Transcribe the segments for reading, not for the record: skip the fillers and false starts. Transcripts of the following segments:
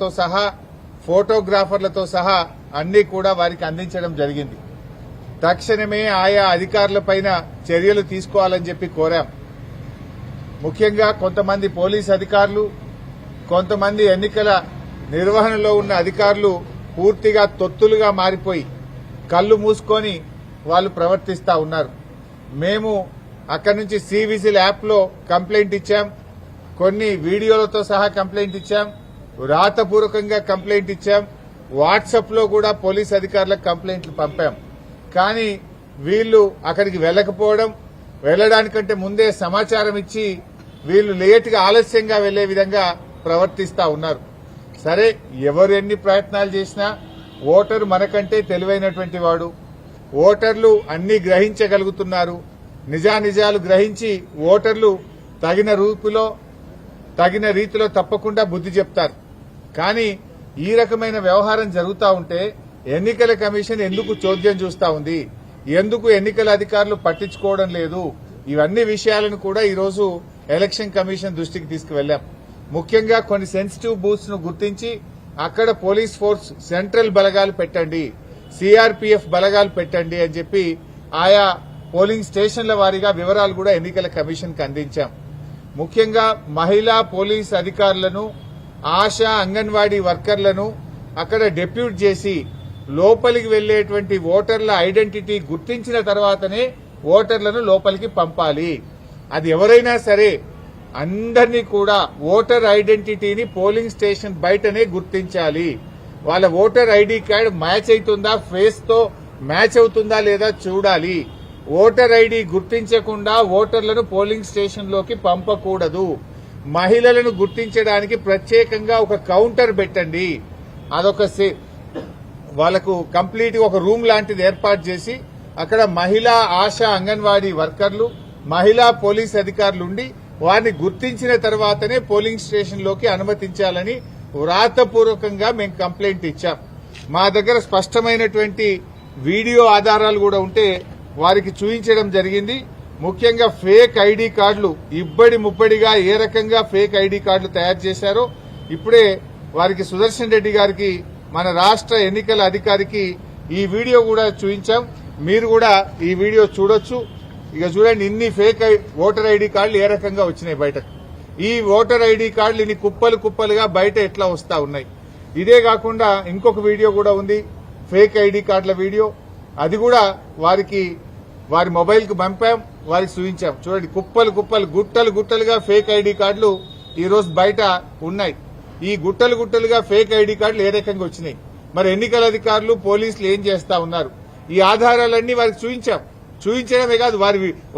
తో సహా ఫోటోగ్రాఫర్లతో సహా అన్ని కూడా వారికి అందించడం జరిగింది. తక్షణమే ఆయా అధికారులపైన చర్యలు తీసుకోవాలని చెప్పి కోరాం. ముఖ్యంగా కొంతమంది పోలీస్ అధికారులు, కొంతమంది ఎన్నికల నిర్వహణలో ఉన్న అధికారులు పూర్తిగా తొత్తులుగా మారిపోయి కళ్లు మూసుకొని వాళ్ళు ప్రవర్తిస్తా ఉన్నారు. మేము అక్కడి నుంచి సి విజిల్ యాప్ లో కంప్లైంట్ ఇచ్చాం, కొన్ని వీడియోలతో సహా కంప్లైంట్ ఇచ్చాం, రాతపూర్వకంగా కంప్లైంట్ ఇచ్చాం, వాట్సాప్ లో కూడా పోలీస్ అధికారులకు కంప్లైంట్లు పంపాం. కానీ వీళ్లు అక్కడికి వెళ్లకపోవడం, వెళ్లడానికంటే ముందే సమాచారం ఇచ్చి వీళ్లు లేటుగా ఆలస్యంగా వెళ్లే విధంగా ప్రవర్తిస్తా ఉన్నారు. సరే, ఎవరు ఎన్ని ప్రయత్నాలు చేసినా ఓటరు మనకంటే తెలివైనటువంటి వాడు. ఓటర్లు అన్ని గ్రహించగలుగుతున్నారు. నిజానిజాలు గ్రహించి ఓటర్లు తగిన రీతిలో తప్పకుండా బుద్ధి చెప్తారు. కానీ ఈ రకమైన వ్యవహారం జరుగుతూ ఉంటే ఎన్నికల కమిషన్ ఎందుకు చోద్యం చూస్తా ఉంది, ఎందుకు ఎన్నికల అధికారులు పట్టించుకోవడం లేదు, ఇవన్నీ విషయాలను కూడా ఈరోజు ఎలక్షన్ కమిషన్ దృష్టికి తీసుకువెళ్లాం. ముఖ్యంగా కొన్ని సెన్సిటివ్ బూత్స్ ను గుర్తించి అక్కడ పోలీస్ ఫోర్స్ సెంట్రల్ బలగాలు పెట్టండి, సిఆర్పీఎఫ్ బలగాలు పెట్టండి అని చెప్పి ఆయా పోలింగ్ స్టేషన్ల వారీగా వివరాలు కూడా ఎన్నికల కమిషన్ కు అందించాం. ముఖ్యంగా మహిళా పోలీస్ అధికారులను, ఆశా అంగన్వాడీ వర్కర్లను అక్కడ డెప్యూట్ చేసి లోపలికి వెళ్లేటువంటి ఓటర్ల ఐడెంటిటీ గుర్తించిన తర్వాతనే ఓటర్లను లోపలికి పంపాలి. అది ఎవరైనా సరే అందరినీ కూడా ఓటర్ ఐడెంటిటీని పోలింగ్ స్టేషన్ బయటనే గుర్తించాలి. వాళ్ళ ఓటర్ ఐడి కార్డు మ్యాచ్ అవుతుందా, ఫేస్ తో మ్యాచ్ అవుతుందా లేదా చూడాలి. ఓటర్ ఐడి గుర్తించకుండా ఓటర్లను పోలింగ్ స్టేషన్ లోకి పంపకూడదు. మహిళలను గుర్తించడానికి ప్రత్యేకంగా ఒక కౌంటర్ పెట్టండి. అదొక వాళ్లకు కంప్లీట్ ఒక రూమ్ లాంటిది ఏర్పాటు చేసి అక్కడ మహిళా ఆశా అంగన్వాడీ వర్కర్లు, మహిళా పోలీస్ అధికారులు ఉండి వారిని గుర్తించిన తర్వాతనే పోలింగ్ స్టేషన్ లోకి అనుమతించాలని వ్రాతపూర్వకంగా మేము కంప్లైంట్ ఇచ్చాం. మా దగ్గర స్పష్టమైనటువంటి వీడియో ఆధారాలు కూడా ఉంటే వారికి చూపించడం జరిగింది. ముఖ్యంగా ఫేక్ ఐడి కార్డులు ఇబ్బడి ముబ్బడిగా ఏ రకంగా ఫేక్ ఐడి కార్డులు తయారు చేశారో ఇప్పుడే వారికి సుదర్శన్ రెడ్డి గారికి, మన రాష్ట్ర ఎన్నికల అధికారికి ఈ వీడియో కూడా చూపించాం. మీరు కూడా ఈ వీడియో చూడొచ్చు. ఇక చూడండి, ఇన్ని ఫేక్ ఓటర్ ఐడి కార్డులు ఏ రకంగా వచ్చినాయి బయటకు. ఈ ఓటర్ ఐడి కార్డులు ఇన్ని కుప్పలు కుప్పలుగా బయట ఎట్లా వస్తా ఉన్నాయి. ఇదే కాకుండా ఇంకొక వీడియో కూడా ఉంది, ఫేక్ ఐడి కార్డుల వీడియో. అది కూడా వారి మొబైల్ కు పంపాం, వారికి చూపించాం. చూడండి, కుప్పలు కుప్పలు గుట్టలు గుట్టలుగా ఫేక్ ఐడి కార్డులు ఈ రోజు బయట ఉన్నాయి. ఈ గుట్టలు గుట్టలుగా ఫేక్ ఐడి కార్డులు ఏ రకంగా వచ్చినాయి, మరి ఎన్నికల అధికారులు పోలీసులు ఏం చేస్తా ఉన్నారు, ఈ ఆధారాలన్నీ వారికి చూపించాం. చూపించడమే కాదు,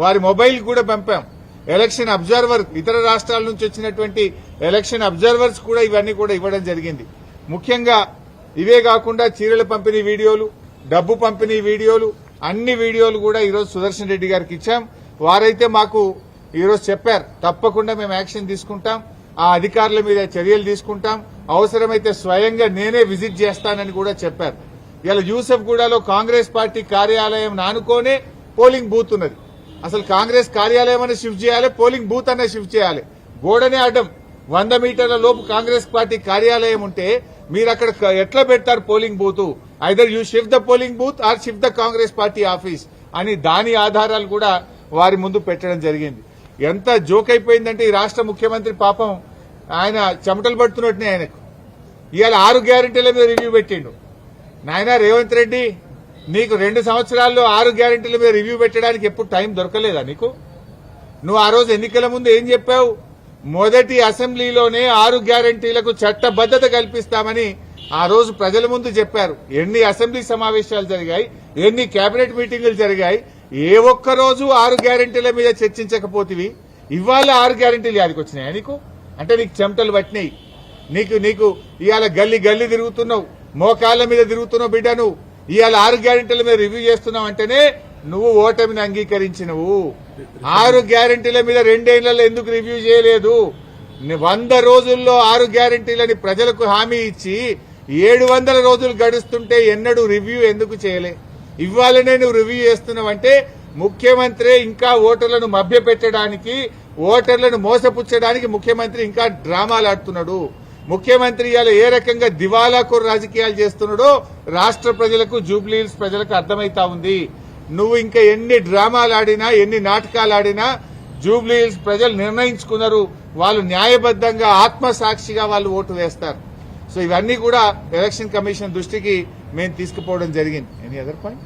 వారి మొబైల్ కూడా పంపాం. ఎలక్షన్ అబ్జర్వర్, ఇతర రాష్ట్రాల నుంచి వచ్చినటువంటి ఎలక్షన్ అబ్జర్వర్స్ కూడా ఇవన్నీ కూడా ఇవ్వడం జరిగింది. ముఖ్యంగా ఇవే కాకుండా చీరల పంపిణీ వీడియోలు, డబ్బు పంపిణీ వీడియోలు, అన్ని వీడియోలు కూడా ఈరోజు సుదర్శన్ రెడ్డి గారికి ఇచ్చాం. వారైతే మాకు ఈరోజు చెప్పారు, తప్పకుండా మేము యాక్షన్ తీసుకుంటాం, ఆ అధికారుల మీద చర్యలు తీసుకుంటాం, అవసరమైతే స్వయంగా నేనే విజిట్ చేస్తానని కూడా చెప్పారు. ఇలా యూసఫ్గూడలో కాంగ్రెస్ పార్టీ కార్యాలయం నానుకోనే పోలింగ్ బూత్ ఉన్నది. అసలు కాంగ్రెస్ కార్యాలయం అనే షిఫ్ట్ చేయాలి, పోలింగ్ బూత్ అనే షిఫ్ట్ చేయాలి. గోడనే అడ్డం 100 మీటర్ల లోపు కాంగ్రెస్ పార్టీ కార్యాలయం ఉంటే మీరు అక్కడ ఎట్లా పెడతారు polling booth? Either you shift the polling booth are shift the Congress party office అని దాని ఆధారాలు కూడా వారి ముందు పెట్టడం జరిగింది. ఎంత జోక్ అయిపోయిందంటే ఈ రాష్ట్ర ముఖ్యమంత్రి పాపం ఆయన చెమటలు పడుతున్నట్టునే. ఆయనకు ఇవాళ 6 గ్యారెంటీల మీద రివ్యూ పెట్టిండు. నాయనా రేవంత్ రెడ్డి, నీకు 2 సంవత్సరాల్లో 6 గ్యారెంటీల మీద రివ్యూ పెట్టడానికి ఎప్పుడు టైం దొరకలేదా నీకు? నువ్వు ఆ రోజు ఎన్నికల ముందు ఏం చెప్పావు? మొదటి అసెంబ్లీలోనే 6 గ్యారెంటీలకు చట్టబద్దత కల్పిస్తామని ఆ రోజు ప్రజల ముందు చెప్పారు. ఎన్ని అసెంబ్లీ సమావేశాలు జరిగాయి, ఎన్ని కేబినెట్ మీటింగులు జరిగాయి, ఏ ఒక్క రోజు 6 గ్యారెంటీల మీద చర్చించకపోతివి. ఇవాళ 6 గ్యారెంటీలు యాదికి వచ్చినాయా నీకు? అంటే నీకు చెమటలు పట్టినాయి. నీకు ఇవాళ గల్లీ గల్లీ తిరుగుతున్నావు, మోకాళ్ల మీద తిరుగుతున్నావు బిడ్డ. నువ్వు ఇవాళ 6 గ్యారెంటీల మీద రివ్యూ చేస్తున్నావు అంటేనే నువ్వు ఓటమిని అంగీకరించినవు. 6 గ్యారెంటీల మీద 2 ఏళ్లలో ఎందుకు రివ్యూ చేయలేదు? 100 రోజుల్లో 6 గ్యారెంటీలని ప్రజలకు హామీ ఇచ్చి 700 రోజులు గడుస్తుంటే ఎన్నడూ రివ్యూ ఎందుకు చేయలే? ఇవ్వాలనే నువ్వు రివ్యూ చేస్తున్నావంటే ముఖ్యమంత్రి ఇంకా ఓటర్లను మభ్యపెట్టడానికి, ఓటర్లను మోసపుచ్చడానికి ముఖ్యమంత్రి ఇంకా డ్రామాలు ఆడుతున్నాడు. ముఖ్యమంత్రి ఇవాళ ఏ రకంగా దివాలాకోరు రాజకీయాలు చేస్తున్నాడో రాష్ట్ర ప్రజలకు జూబ్లీ హిల్స్ ప్రజలకు అర్థమైతా ఉంది. నువ్వు ఇంకా ఎన్ని డ్రామాలు ఆడినా ఎన్ని నాటకాలు ఆడినా జూబ్లీ హిల్స్ ప్రజలు నిర్ణయించుకున్నారు. వాళ్ళు న్యాయబద్దంగా ఆత్మసాక్షిగా వాళ్ళు ఓటు వేస్తారు. సో ఇవన్నీ కూడా ఎలక్షన్ కమిషన్ దృష్టికి మేము తీసుకుపోవడం జరిగింది. Any other point?